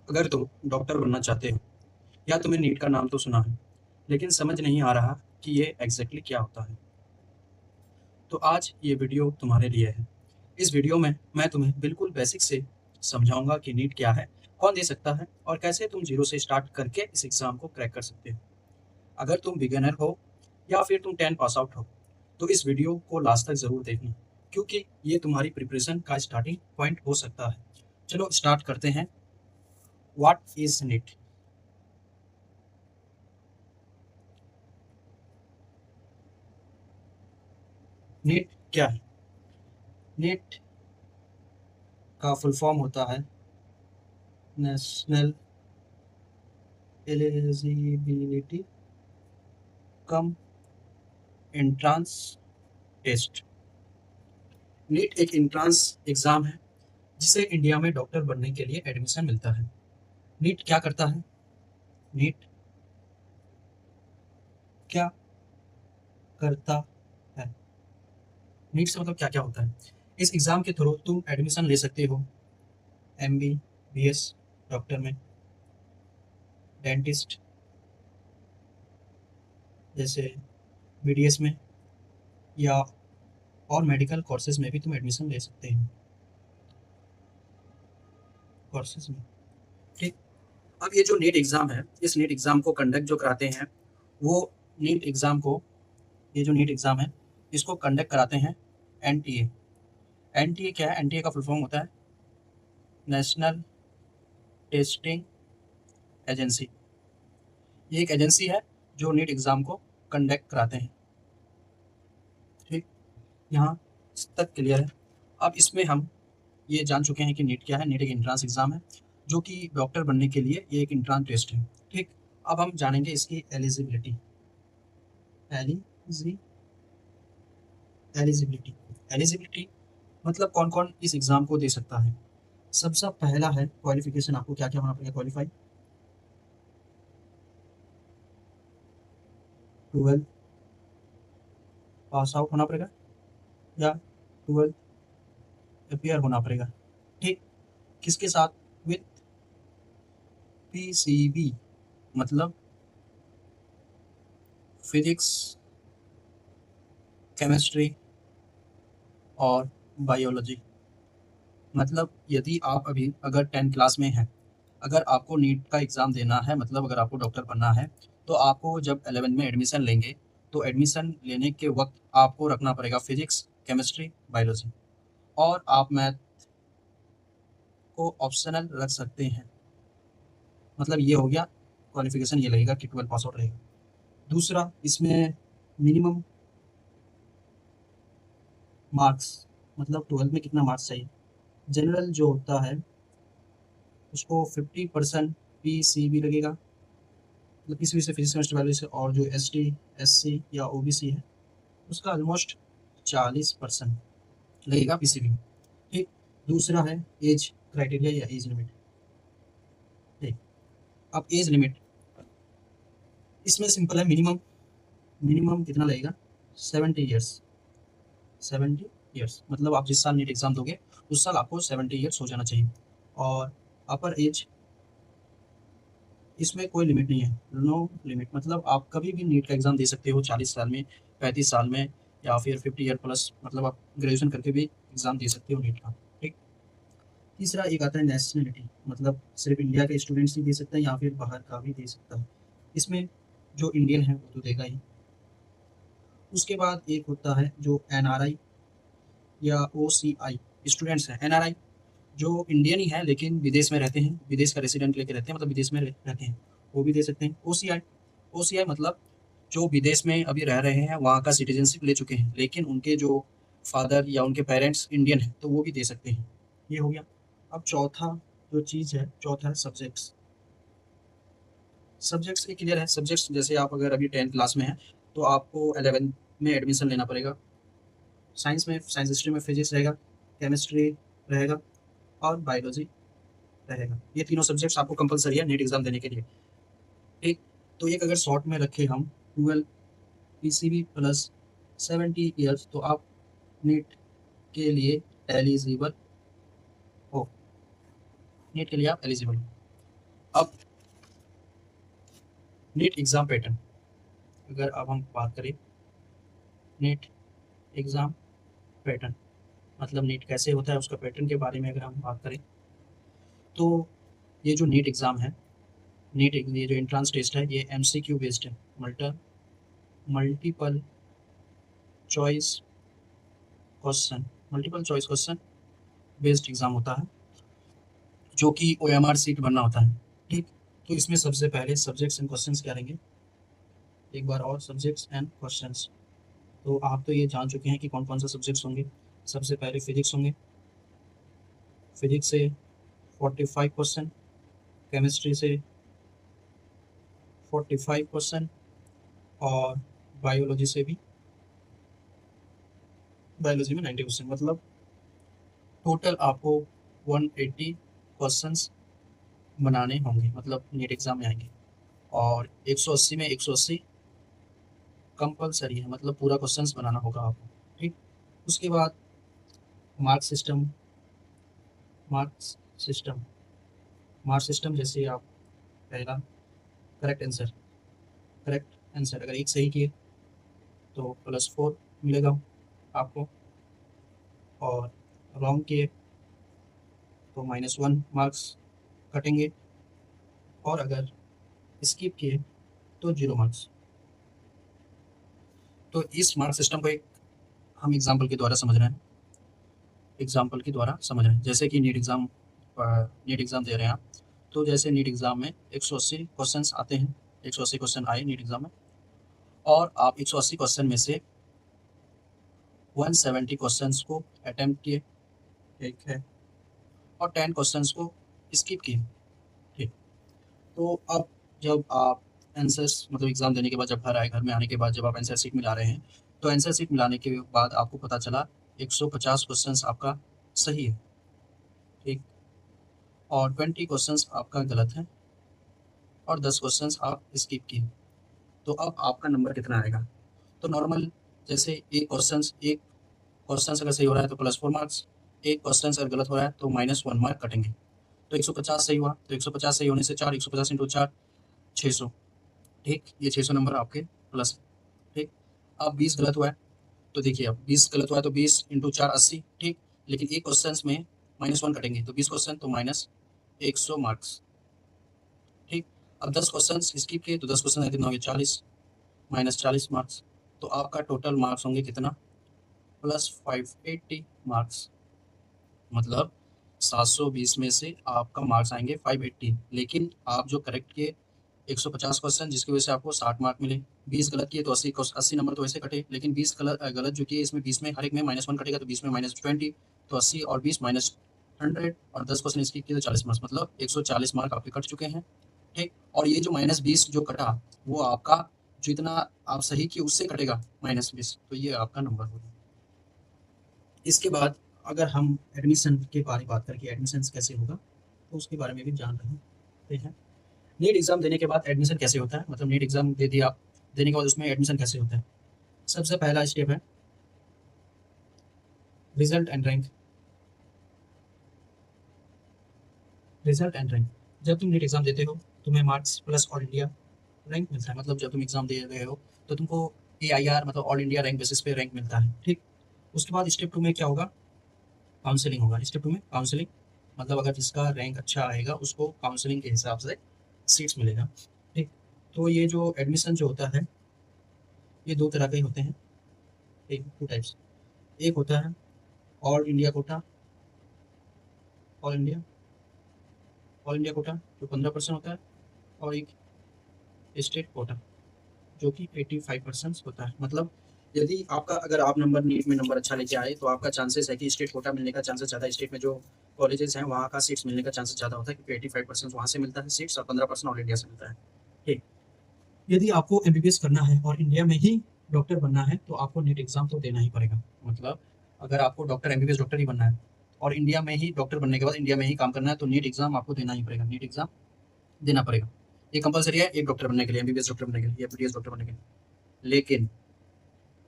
अगर तुम डॉक्टर बनना चाहते हो या तुम्हें नीट का नाम तो सुना है, लेकिन समझ नहीं आ रहा कि ये एग्जैक्टली क्या होता है, तो आज ये वीडियो तुम्हारे लिए है। इस वीडियो में मैं तुम्हें बिल्कुल बेसिक से समझाऊंगा कि नीट क्या है, कौन दे सकता है और कैसे तुम जीरो से स्टार्ट करके इस एग्ज़ाम को क्रैक कर सकते हो। अगर तुम बिगिनर हो या फिर तुम 10 पास आउट हो, तो इस वीडियो को लास्ट तक ज़रूर देखना, क्योंकि ये तुम्हारी प्रिपरेशन का स्टार्टिंग पॉइंट हो सकता है। चलो स्टार्ट करते हैं। What is NEET? नीट क्या है? नीट का फुल फॉर्म होता है national eligibility cum entrance test. NEET एक एंट्रांस एग्ज़ाम है जिसे इंडिया में डॉक्टर बनने के लिए एडमिशन मिलता है। नीट क्या करता है? नीट क्या करता है? नीट से मतलब क्या क्या होता है? इस एग्ज़ाम के थ्रू तुम एडमिशन ले सकते हो MBBS डॉक्टर में, डेंटिस्ट जैसे BDS में, या और मेडिकल कोर्सेज में भी तुम एडमिशन ले सकते हो कोर्सेज में। ठीक। अब ये जो नीट एग्ज़ाम है, इस नीट एग्ज़ाम को कंडक्ट जो कराते हैं वो नीट एग्ज़ाम को ये जो नीट एग्ज़ाम है इसको कंडक्ट कराते हैं NTA। NTA क्या है? NTA का फुल फॉर्म होता है नेशनल टेस्टिंग एजेंसी। ये एक एजेंसी है जो नीट एग्ज़ाम को कंडक्ट कराते हैं। ठीक। यहाँ तक क्लियर है। अब इसमें हम ये जान चुके हैं कि नीट क्या है। नीट एक एंट्रेंस एग्ज़ाम है जो कि डॉक्टर बनने के लिए ये एक एंट्रेंस टेस्ट है। ठीक। अब हम जानेंगे इसकी एलिजिबिलिटी। एलिजि एलिजिबिलिटी एलिजिबिलिटी मतलब कौन कौन इस एग्ज़ाम को दे सकता है। सबसे पहला है क्वालिफिकेशन। आपको क्या क्या होना पड़ेगा? क्वालिफाई 12 पास आउट होना पड़ेगा या 12 अपियर होना पड़ेगा। ठीक। किसके साथ? विथ PCB मतलब फिजिक्स, केमिस्ट्री और बायोलॉजी। मतलब यदि आप अभी अगर 10 क्लास में हैं, अगर आपको नीट का एग्ज़ाम देना है, मतलब अगर आपको डॉक्टर बनना है, तो आपको जब 11 में एडमिशन लेंगे, तो एडमिशन लेने के वक्त आपको रखना पड़ेगा फिजिक्स, केमिस्ट्री, बायोलॉजी, और आप मैथ को ऑप्शनल रख सकते हैं। मतलब ये हो गया क्वालिफिकेशन, ये लगेगा कि 12 पास आउट रहेगा। दूसरा, इसमें मिनिमम मार्क्स, मतलब 12 में कितना मार्क्स चाहिए। जनरल जो होता है उसको 50% PCB लगेगा, मतलब किसी भी से फिजिक्स केमिस्ट्री बायोलॉजी से, और जो ST SC या OBC है उसका ऑलमोस्ट 40% लगेगा PCB में। ठीक। दूसरा है एज क्राइटेरिया या एज लिमिट। ठीक। अब एज लिमिट इसमें सिंपल है। मिनिमम मिनिमम कितना लगेगा? 70 ईयर्स। 70 ईयर्स मतलब आप जिस साल नीट एग्ज़ाम दोगे उस साल आपको 70 ईयर्स हो जाना चाहिए। और अपर एज, इसमें कोई लिमिट नहीं है, नो लिमिट। मतलब आप कभी भी नीट का एग्ज़ाम दे सकते हो, 40 साल में, 35 साल में, या फिर 50 ईयर प्लस, मतलब आप ग्रेजुएशन करके भी एग्ज़ाम दे सकते हो नीट का। ठीक। तीसरा एक आता है नेशनलिटी, मतलब सिर्फ इंडिया के स्टूडेंट्स ही दे सकते हैं या फिर बाहर का भी दे सकता है। इसमें जो इंडियन है वो तो देगा ही। उसके बाद एक होता है जो NRI या OCI स्टूडेंट्स हैं। NRI जो इंडियन ही है लेकिन विदेश में रहते हैं, विदेश का रेसिडेंट लेके रहते हैं, मतलब विदेश में रहते हैं, वो भी दे सकते हैं। OCI मतलब जो विदेश में अभी रह रहे हैं, वहाँ का सिटीजनशिप ले चुके हैं, लेकिन उनके जो फादर या उनके पेरेंट्स इंडियन हैं, तो वो भी दे सकते हैं। ये हो गया। अब चौथा जो चीज़ है, चौथा है सब्जेक्ट्स। सब्जेक्ट्स ये क्लियर है। सब्जेक्ट्स जैसे आप अगर अभी 10 क्लास में हैं, तो आपको 11 में एडमिशन लेना पड़ेगा। साइंस में, साइंस हिस्ट्री में फिजिक्स रहेगा, केमिस्ट्री रहेगा और बायोलॉजी रहेगा। ये तीनों सब्जेक्ट्स आपको कंपलसरी है नीट एग्ज़ाम देने के लिए। ठीक। तो एक अगर शॉर्ट में रखें हम, 12 PCB प्लस 70 ईयर्स, तो आप नीट के लिए एलिजिबल हो। नीट के लिए आप एलिजिबल हो। अब नीट एग्ज़ाम पैटर्न, अगर अब हम बात करें नीट एग्ज़ाम पैटर्न, मतलब नीट कैसे होता है उसका पैटर्न के बारे में अगर हम बात करें, तो ये जो नीट एग्ज़ाम है, ये जो एंट्रेंस टेस्ट है, ये एमसीक्यू बेस्ड है, multiple choice multiple choice question based exam होता है, जो कि ओएमआर सीट बनना होता है। ठीक, तो इसमें सबसे पहले सब्जेक्ट्स एंड क्वेश्चंस क्या रहेंगे, एक बार और सब्जेक्ट्स एंड क्वेश्चंस। तो आप तो ये जान चुके हैं कि कौन कौन से सब्जेक्ट्स होंगे। सबसे पहले फिजिक्स होंगे, फिजिक्स से 45 क्वेश्चन, केमिस्ट्री से 45 क्वेश्चन, और बायोलॉजी से भी, बायोलॉजी में 90 क्वेश्चन, मतलब टोटल आपको 180 क्वेश्चंस बनाने होंगे, मतलब नीट एग्ज़ाम में आएंगे। और 180 में 180 कंपलसरी है, मतलब पूरा क्वेश्चंस बनाना होगा आपको। ठीक, उसके बाद mark system marks system marks system जैसे आप पहला करेक्ट आंसर अगर एक सही किए तो +4 मिलेगा आपको, और रॉन्ग किए तो -1 मार्क्स कटेंगे, और अगर स्किप किए तो 0 मार्क्स। तो इस मार्क सिस्टम को एक हम एग्जाम्पल के द्वारा समझ रहे हैं, जैसे कि नीट एग्ज़ाम दे रहे हैं आप। तो जैसे नीट एग्ज़ाम में 180 क्वेश्चंस आते हैं, 180 क्वेश्चन आए नीट एग्ज़ाम में, और आप 180 क्वेश्चन में से 170 क्वेश्चंस को अटेम्प्ट किए, ठीक है, और 10 क्वेश्चंस को स्किप किए। ठीक, तो अब जब आप आंसर्स, मतलब एग्ज़ाम देने के बाद जब घर में आने के बाद जब आप आंसर शीट मिला रहे हैं, तो आंसर शीट मिलाने के बाद आपको पता चला 150 क्वेश्चंस आपका सही है, ठीक, और 20 क्वेश्चंस आपका गलत है, और 10 क्वेश्चंस आप स्किप किए। तो अब आपका नंबर कितना आएगा? तो नॉर्मल, जैसे एक क्वेश्चन अगर सही हो रहा है तो +4 मार्क्स, एक क्वेश्चन अगर गलत हो रहा है तो -1 मार्क कटेंगे। तो 150 सही हुआ, तो 150 सही होने से 150 × 4 600, ठीक, ये 600 नंबर आपके प्लस, ठीक। अब 20 गलत हुआ है, तो देखिए अब 20 गलत हुआ है तो 20 × 4 80, ठीक, लेकिन एक क्वेश्चन में -1 कटेंगे, तो 20 क्वेश्चन तो -100 मार्क्स, ठीक। अब 10 क्वेश्चन स्किप किए तो 10 क्वेश्चन कितना हो गया 40, -40 मार्क्स। तो आपका टोटल मार्क्स होंगे कितना, +580 मार्क्स, मतलब 720 में से आपका मार्क्स आएंगे 580। लेकिन आप जो करेक्ट किए 150 क्वेश्चन, जिसकी वजह से आपको 60 मार्क मिले, 20 गलत किए तो 80 नंबर तो ऐसे कटे, लेकिन 20 गलत जो किए इसमें 20 में हर एक में -1 कटेगा, तो 20 में -20, तो 80 और 20 -100, और 10 क्वेश्चन स्किप किए तो 40 मार्क्स, मतलब 140 मार्क आपके कट चुके हैं, ठीक। और ये जो -20 जो कटा, वो आपका जितना आप सही किए उससे कटेगा -20, तो ये आपका नंबर होगा। इसके बाद अगर हम एडमिशन के बारे में बात करें कि एडमिशन कैसे होगा, तो उसके बारे में भी जान रहे हैं। नीट एग्ज़ाम देने के बाद एडमिशन कैसे होता है, मतलब नीट एग्ज़ाम दे दिया आप, देने के बाद उसमें एडमिशन कैसे होता है। सबसे पहला स्टेप है रिजल्ट एंड रैंक। जब तुम नीट एग्ज़ाम देते हो, तुम्हें marks plus all India rank मिलता है, मतलब जब तुम एग्ज़ाम दे रहे हो तो तुमको AIR मतलब ऑल इंडिया रैंक बेसिस पे रैंक मिलता है, ठीक। उसके बाद स्टेप 2 में क्या होगा, काउंसलिंग होगा। स्टेप 2 में काउंसलिंग, मतलब अगर जिसका रैंक अच्छा आएगा उसको काउंसलिंग के हिसाब से सीट्स मिलेगा, ठीक। तो ये जो एडमिशन जो होता है, ये 2 तरह के होते हैं, एक 2 टाइप्स। एक होता है all India quota, all India all India quota जो 15% होता है, और एक स्टेट कोटा जो कि 85% होता है। मतलब यदि आपका, अगर आप नीट में नंबर अच्छा लेके आए तो आपका चांसेस है कि स्टेट कोटा मिलने का चांसेस ज़्यादा है। स्टेट में जो कॉलेजेस हैं वहाँ का सीट्स मिलने का चांसेस ज़्यादा होता है, क्योंकि 85% वहाँ से मिलता है सीट्स, और 15% ऑल इंडिया से मिलता है, ठीक। यदि आपको MBBS करना है और इंडिया में ही डॉक्टर बनना है तो आपको नीट एग्ज़ाम तो देना ही पड़ेगा। मतलब अगर आपको MBBS डॉक्टर ही बनना है और इंडिया में ही डॉक्टर बनने के बाद इंडिया में ही काम करना है, तो नीट एग्ज़ाम आपको देना ही पड़ेगा, नीट एग्ज़ाम देना पड़ेगा। ये कंपलसरी है एक डॉक्टर बनने के लिए, MBBS डॉक्टर बनने के लिए या BDS डॉक्टर बनने के लिए। लेकिन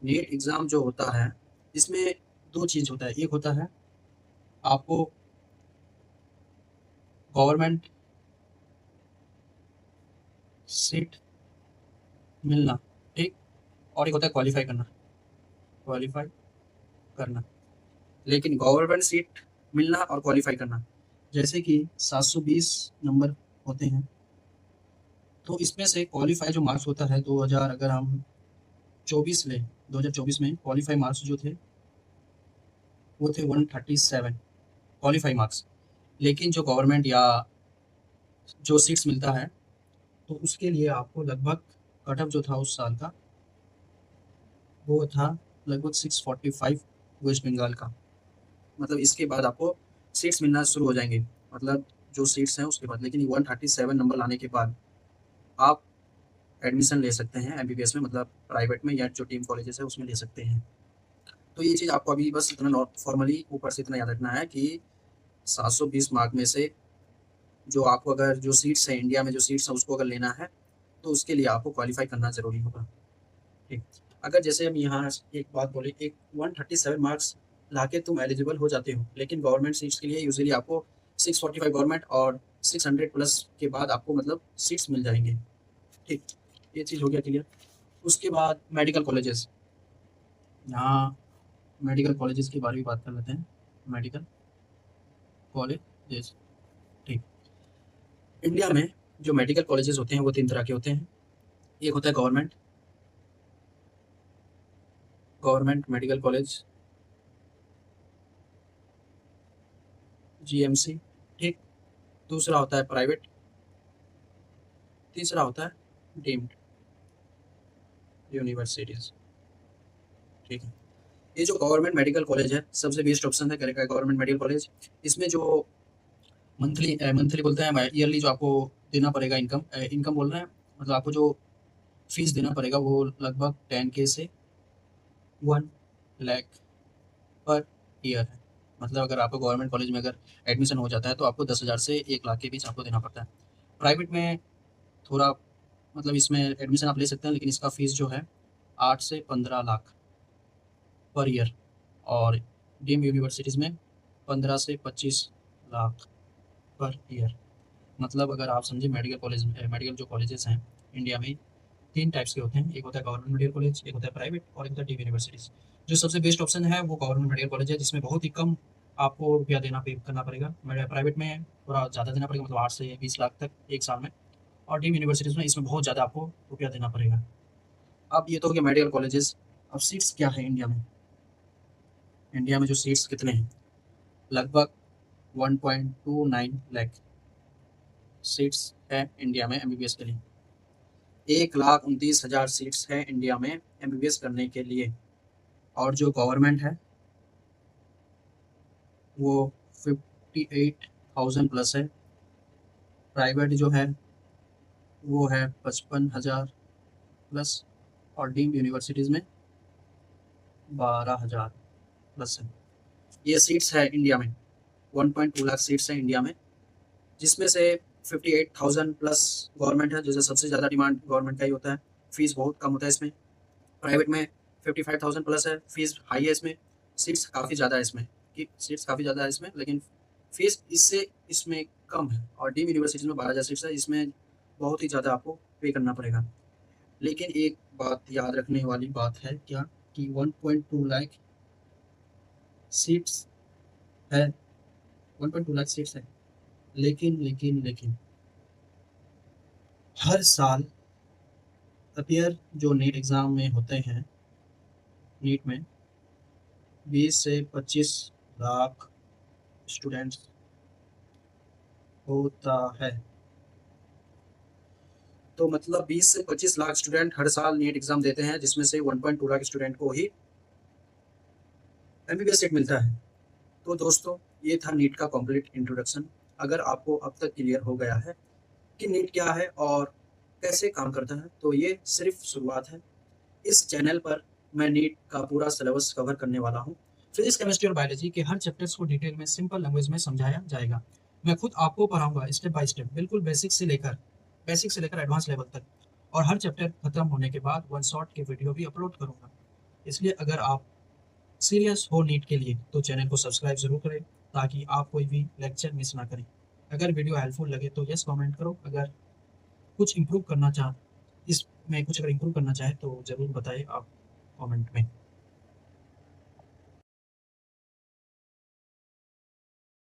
नीट एग्ज़ाम जो होता है, इसमें 2 चीज़ होता है। एक होता है आपको गवर्नमेंट सीट मिलना, ठीक। और एक होता है क्वालिफाई करना, क्वालिफाई करना। लेकिन गवर्नमेंट सीट मिलना और क्वालिफाई करना, जैसे कि 720 नंबर होते हैं, तो इसमें से क्वालिफाई जो मार्क्स होता है 2000, अगर हम 24 लें, 2024 में क्वालिफाई मार्क्स जो थे वो थे 137 क्वालिफाई मार्क्स। लेकिन जो गवर्नमेंट या जो सीट्स मिलता है, तो उसके लिए आपको लगभग कट ऑफ जो था उस साल का वो था लगभग 645 वेस्ट बंगाल का। मतलब इसके बाद आपको सीट्स मिलना शुरू हो जाएंगे, मतलब जो सीट्स हैं उसके बाद। लेकिन 137 नंबर लाने के बाद आप एडमिशन ले सकते हैं एमबीबीएस में, मतलब प्राइवेट में या जो टीम कॉलेजेस है उसमें ले सकते हैं। तो ये चीज़ आपको अभी बस इतना फॉर्मली ऊपर से इतना याद रखना है कि 720 मार्क में से जो आपको अगर जो सीट्स हैं इंडिया में, जो सीट्स हैं उसको अगर लेना है तो उसके लिए आपको क्वालिफाई करना ज़रूरी होगा, ठीक। अगर जैसे हम यहाँ एक बात बोले, एक 137 मार्क्स लाके तुम एलिजिबल हो जाते हो, लेकिन गवर्नमेंट सीट्स के लिए यूजुअली आपको 645 गवर्नमेंट और 600 प्लस के बाद आपको मतलब सीट्स मिल जाएंगे, ठीक। ये चीज़ हो गया क्लियर। उसके बाद मेडिकल कॉलेजेस, यहाँ मेडिकल कॉलेजेस के बारे में बात कर लेते हैं। मेडिकल कॉलेजेस, ठीक। इंडिया में जो मेडिकल कॉलेजेस होते हैं वो 3 तरह के होते हैं। एक होता है government, government medical college, GMC, ठीक। दूसरा होता है प्राइवेट, तीसरा होता है डीम्ड यूनिवर्सिटीज, ठीक है। ये जो गवर्नमेंट मेडिकल कॉलेज है सबसे बेस्ट ऑप्शन है करेगा गवर्नमेंट मेडिकल कॉलेज। इसमें जो मंथली बोलते हैं, ईयरली जो आपको देना पड़ेगा इनकम, इनकम बोल रहे हैं, मतलब आपको जो फीस देना पड़ेगा वो लगभग 10K से 1 लाख पर ईयर है। मतलब अगर आपको गवर्नमेंट कॉलेज में अगर एडमिशन हो जाता है तो आपको 10,000 से 1 लाख के बीच आपको देना पड़ता है। प्राइवेट में थोड़ा मतलब इसमें एडमिशन आप ले सकते हैं, लेकिन इसका फीस जो है 8 से 15 लाख पर ईयर, और डीम्ड यूनिवर्सिटीज़ में 15 से 25 लाख पर ईयर। मतलब अगर आप समझे मेडिकल कॉलेज, मेडिकल जो कॉलेजेस हैं इंडिया में 3 टाइप्स के होते हैं, एक होता है गवर्नमेंट मेडिकल कॉलेज, एक होता है प्राइवेट और एक होता है डीम्ड यूनिवर्सिटीज़। जो सबसे बेस्ट ऑप्शन है वो गवर्नमेंट मेडिकल कॉलेज है, जिसमें बहुत ही कम आपको रुपया देना पे करना पड़ेगा। प्राइवेट में थोड़ा ज़्यादा देना पड़ेगा, मतलब 8 से 20 लाख तक एक साल में। और डीम्ड यूनिवर्सिटीज़ में इसमें बहुत ज़्यादा आपको रुपया देना पड़ेगा। अब ये तो हो गया मेडिकल कॉलेजेस। अब सीट्स क्या है इंडिया में, इंडिया में जो सीट्स कितने हैं, लगभग 1.29 लाख सीट्स है इंडिया में एमबीबीएस के लिए। 1,29,000 सीट्स है इंडिया में एमबीबीएस करने के लिए। और जो गवर्नमेंट है वो 58,000 प्लस है। प्राइवेट जो है वो है 55,000 प्लस, और डीम्ड यूनिवर्सिटीज़ में 12,000 प्लस है। ये सीट्स है इंडिया में, 1.2 लाख सीट्स हैं इंडिया में, जिसमें से 58,000 प्लस गवर्नमेंट है, जैसे सबसे ज़्यादा डिमांड गवर्नमेंट का ही होता है। फीस बहुत कम होता है इसमें। प्राइवेट में 55,000 प्लस है, फीस हाई है इसमें, सीट्स काफ़ी ज़्यादा है इसमें, कि सीट्स काफ़ी ज़्यादा है इसमें, लेकिन फीस इससे इसमें कम है। और डीम्ड यूनिवर्सिटीज़ में 12,000 सीट्स है, इसमें बहुत ही ज़्यादा आपको पे करना पड़ेगा। लेकिन एक बात याद रखने वाली बात है क्या, कि 1.2 लाख सीट्स है, 1.2 लाख सीट्स है, लेकिन हर साल अपियर जो नीट एग्ज़ाम में होते हैं, नीट में 20 से 25 लाख स्टूडेंट्स होता है। तो मतलब 20 से 25 लाख स्टूडेंट हर साल नीट एग्ज़ाम देते हैं, जिसमें से 1.2 लाख स्टूडेंट को ही एमबीबीएस सीट मिलता है। तो दोस्तों ये था नीट का कंप्लीट इंट्रोडक्शन। अगर आपको अब तक क्लियर हो गया है कि नीट क्या है और कैसे काम करता है, तो ये सिर्फ शुरुआत है। इस चैनल पर मैं नीट का पूरा सिलेबस कवर करने वाला हूँ। फिजिक्स, केमिस्ट्री और बायोलॉजी के हर चैप्टर्स को डिटेल में सिंपल लैंग्वेज में समझाया जाएगा। मैं खुद आपको पढ़ाऊंगा स्टेप बाय स्टेप, बिल्कुल बेसिक से लेकर एडवांस लेवल तक। और हर चैप्टर खत्म होने के बाद वन शॉट के वीडियो भी अपलोड करूंगा। इसलिए अगर आप सीरियस हो नीट के लिए तो चैनल को सब्सक्राइब जरूर करें, ताकि आप कोई भी लेक्चर मिस ना करें। अगर वीडियो हेल्पफुल लगे तो यस कमेंट करो, अगर कुछ इम्प्रूव करना चाह इसमें कुछ अगर इम्प्रूव करना चाहे तो ज़रूर बताएं आप कमेंट में।